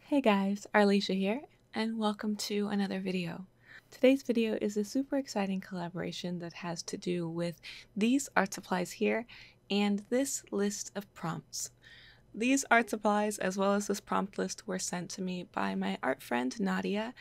Hey guys, Arleesha here, and welcome to another video. Today's video is a super exciting collaboration that has to do with these art supplies here and this list of prompts. These art supplies, as well as this prompt list, were sent to me by my art friend Nadia,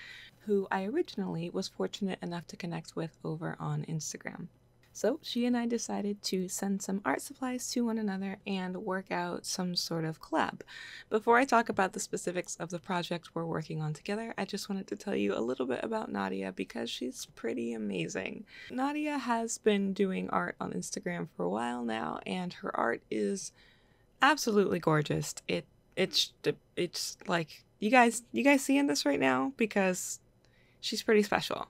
who I originally was fortunate enough to connect with over on Instagram. So she and I decided to send some art supplies to one another and work out some sort of collab. Before I talk about the specifics of the project we're working on together, I just wanted to tell you a little bit about Nadia because she's pretty amazing. Nadia has been doing art on Instagram for a while now, and her art is absolutely gorgeous. It's like you guys seeing this right now because she's pretty special.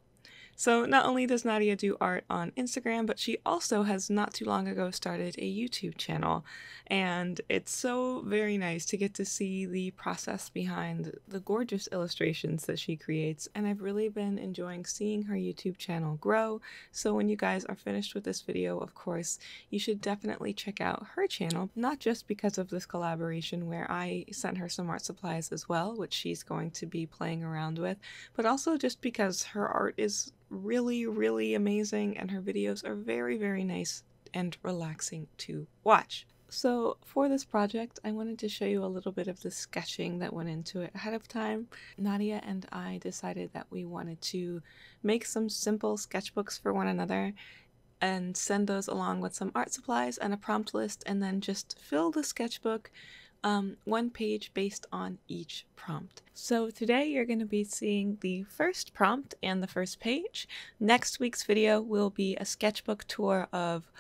So not only does Nadia do art on Instagram, but she also has not too long ago started a YouTube channel. And it's so very nice to get to see the process behind the gorgeous illustrations that she creates. And I've really been enjoying seeing her YouTube channel grow. So when you guys are finished with this video, of course, you should definitely check out her channel, not just because of this collaboration where I sent her some art supplies as well, which she's going to be playing around with, but also just because her art is really amazing and her videos are very nice and relaxing to watch. So for this project, I wanted to show you a little bit of the sketching that went into it ahead of time. Nadia and I decided that we wanted to make some simple sketchbooks for one another and send those along with some art supplies and a prompt list, and then just fill the sketchbook one page based on each prompt. So today you're going to be seeing the first prompt and the first page. Next week's video will be a sketchbook tour of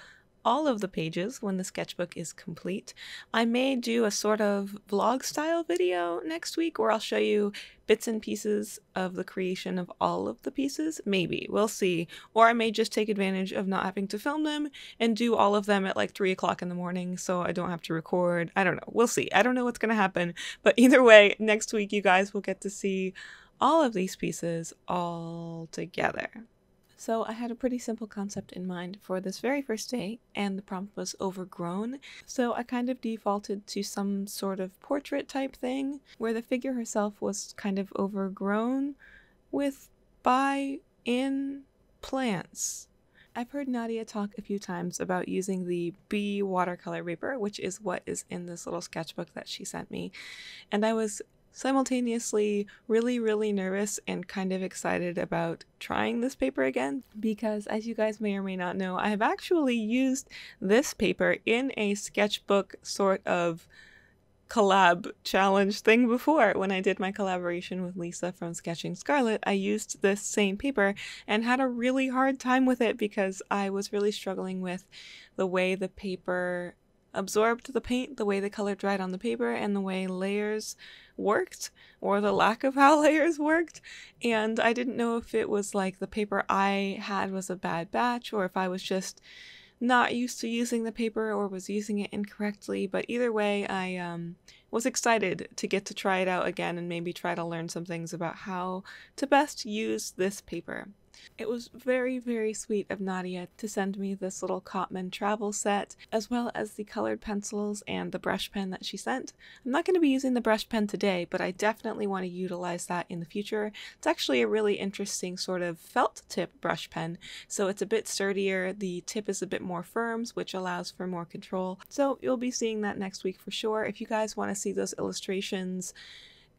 all of the pages when the sketchbook is complete. I may do a sort of vlog style video next week where I'll show you bits and pieces of the creation of all of the pieces. Maybe, we'll see. Or I may just take advantage of not having to film them and do all of them at like 3 o'clock in the morning so I don't have to record. I don't know. We'll see. I don't know what's gonna happen. But either way, next week you guys will get to see all of these pieces all together. So I had a pretty simple concept in mind for this very first day, and the prompt was overgrown. So I kind of defaulted to some sort of portrait type thing where the figure herself was kind of overgrown with in plants. I've heard Nadia talk a few times about using the B watercolor paper, which is what is in this little sketchbook that she sent me, and I was simultaneously really nervous and kind of excited about trying this paper again because, as you guys may or may not know, I have actually used this paper in a sketchbook sort of collab challenge thing before. When I did my collaboration with Lisa from Sketching Scarlet, I used this same paper and had a really hard time with it because I was really struggling with the way the paper absorbed the paint, the way the color dried on the paper, and the way layers worked, or the lack of how layers worked. And I didn't know if it was like the paper I had was a bad batch, or if I was just not used to using the paper or was using it incorrectly. But either way, I was excited to get to try it out again and maybe try to learn some things about how to best use this paper. It was very sweet of Nadia to send me this little Cotman travel set, as well as the colored pencils and the brush pen that she sent. I'm not going to be using the brush pen today, but I definitely want to utilize that in the future. It's actually a really interesting sort of felt tip brush pen, so it's a bit sturdier, the tip is a bit more firm, which allows for more control. So you'll be seeing that next week for sure. If you guys want to see those illustrations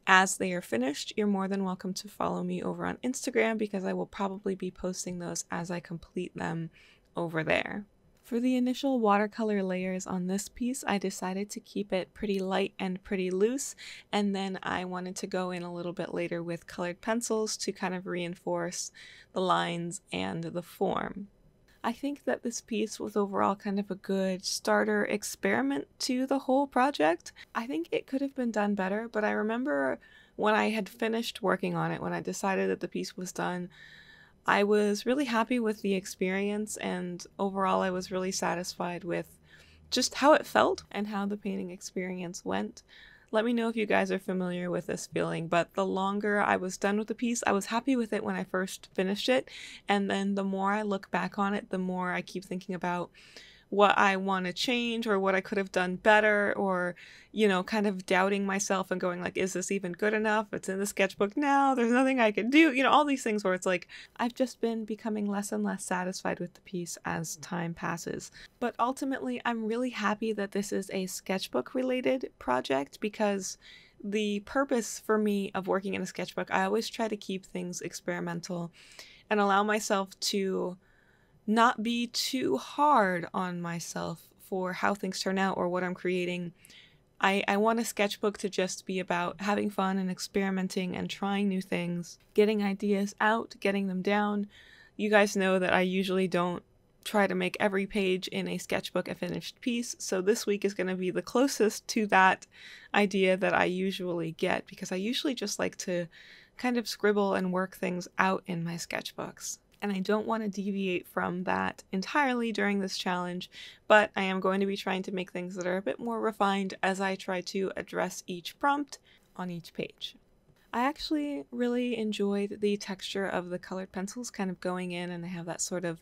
as they are finished, you're more than welcome to follow me over on Instagram because I will probably be posting those as I complete them over there. For the initial watercolor layers on this piece, I decided to keep it pretty light and pretty loose, and then I wanted to go in a little bit later with colored pencils to kind of reinforce the lines and the form. I think that this piece was overall kind of a good starter experiment to the whole project. I think it could have been done better, but I remember when I had finished working on it, when I decided that the piece was done, I was really happy with the experience, and overall I was really satisfied with just how it felt and how the painting experience went. Let me know if you guys are familiar with this feeling, but the longer I was done with the piece, I was happy with it when I first finished it, and then the more I look back on it, the more I keep thinking about what I want to change or what I could have done better, or, you know, kind of doubting myself and going like, is this even good enough? It's in the sketchbook now. There's nothing I can do. You know, all these things where it's like, I've just been becoming less and less satisfied with the piece as time passes. But ultimately, I'm really happy that this is a sketchbook related project, because the purpose for me of working in a sketchbook, I always try to keep things experimental and allow myself to not be too hard on myself for how things turn out or what I'm creating. I want a sketchbook to just be about having fun and experimenting and trying new things, getting ideas out, getting them down. You guys know that I usually don't try to make every page in a sketchbook a finished piece, so this week is going to be the closest to that idea that I usually get, because I usually just like to kind of scribble and work things out in my sketchbooks. And I don't want to deviate from that entirely during this challenge, but I am going to be trying to make things that are a bit more refined as I try to address each prompt on each page. I actually really enjoyed the texture of the colored pencils kind of going in, and they have that sort of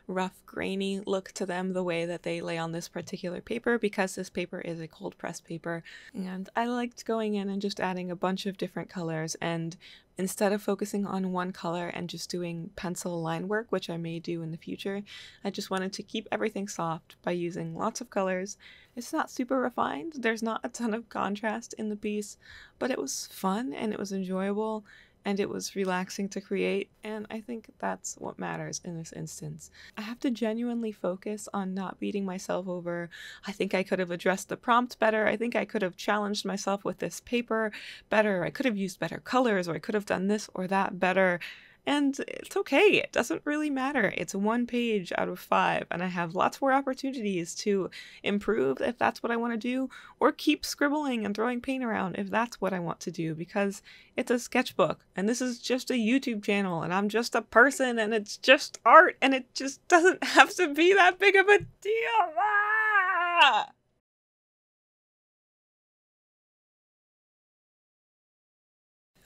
rough, grainy look to them the way that they lay on this particular paper, because this paper is a cold press paper. And I liked going in and just adding a bunch of different colors, and instead of focusing on one color and just doing pencil line work, which I may do in the future, I just wanted to keep everything soft by using lots of colors. It's not super refined, there's not a ton of contrast in the piece, but it was fun and it was enjoyable and it was relaxing to create, and I think that's what matters in this instance. I have to genuinely focus on not beating myself over, I think I could have addressed the prompt better, I think I could have challenged myself with this paper better, I could have used better colors, or I could have done this or that better. And it's okay, it doesn't really matter. It's 1 page out of 5, and I have lots more opportunities to improve if that's what I want to do, or keep scribbling and throwing paint around if that's what I want to do, because it's a sketchbook, and this is just a YouTube channel, and I'm just a person, and it's just art, and it just doesn't have to be that big of a deal. Ah!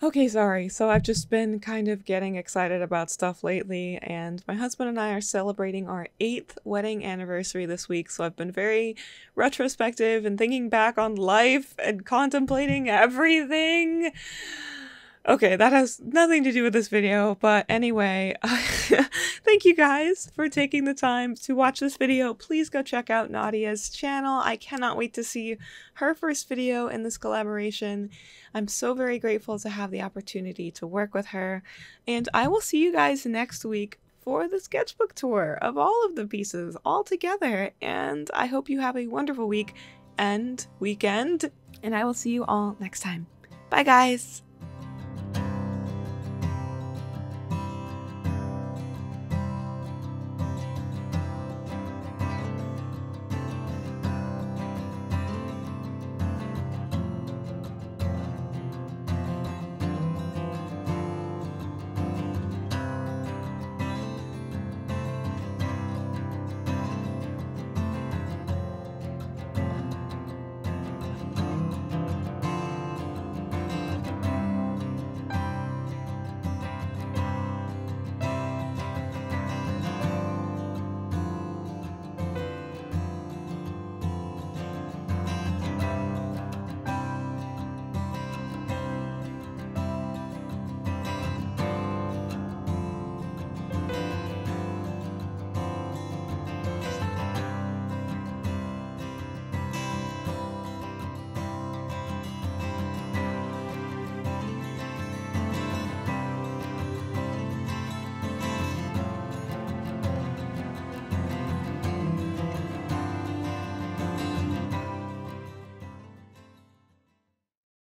Okay, sorry. So I've just been kind of getting excited about stuff lately, and my husband and I are celebrating our 8th wedding anniversary this week, so I've been very retrospective and thinking back on life and contemplating everything. Okay, that has nothing to do with this video, but anyway, thank you guys for taking the time to watch this video. Please go check out Nadia's channel. I cannot wait to see her first video in this collaboration. I'm so very grateful to have the opportunity to work with her, and I will see you guys next week for the sketchbook tour of all of the pieces all together, and I hope you have a wonderful week and weekend, and I will see you all next time. Bye guys!